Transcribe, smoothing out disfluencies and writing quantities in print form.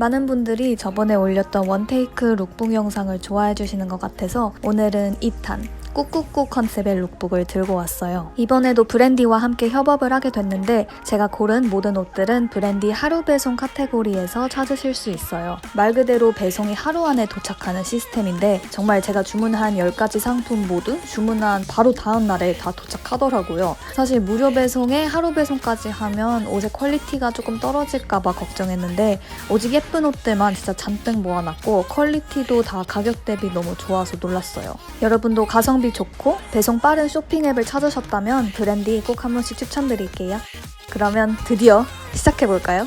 많은 분들이 저번에 올렸던 원테이크 룩북 영상을 좋아해 주시는 것 같아서 오늘은 2탄 꾸.꾸.꾸 컨셉의 룩북을 들고 왔어요. 이번에도 브랜디와 함께 협업을 하게 됐는데 제가 고른 모든 옷들은 브랜디 하루배송 카테고리에서 찾으실 수 있어요. 말 그대로 배송이 하루 안에 도착하는 시스템인데 정말 제가 주문한 10가지 상품 모두 주문한 바로 다음 날에 다 도착하더라고요. 사실 무료 배송에 하루 배송까지 하면 옷의 퀄리티가 조금 떨어질까봐 걱정했는데 오직 예쁜 옷들만 진짜 잔뜩 모아놨고 퀄리티도 다 가격 대비 너무 좋아서 놀랐어요. 여러분도 가성비 좋고 배송 빠른 쇼핑 앱을 찾으셨다면 브랜디 꼭 한 번씩 추천드릴게요. 그러면 드디어 시작해볼까요?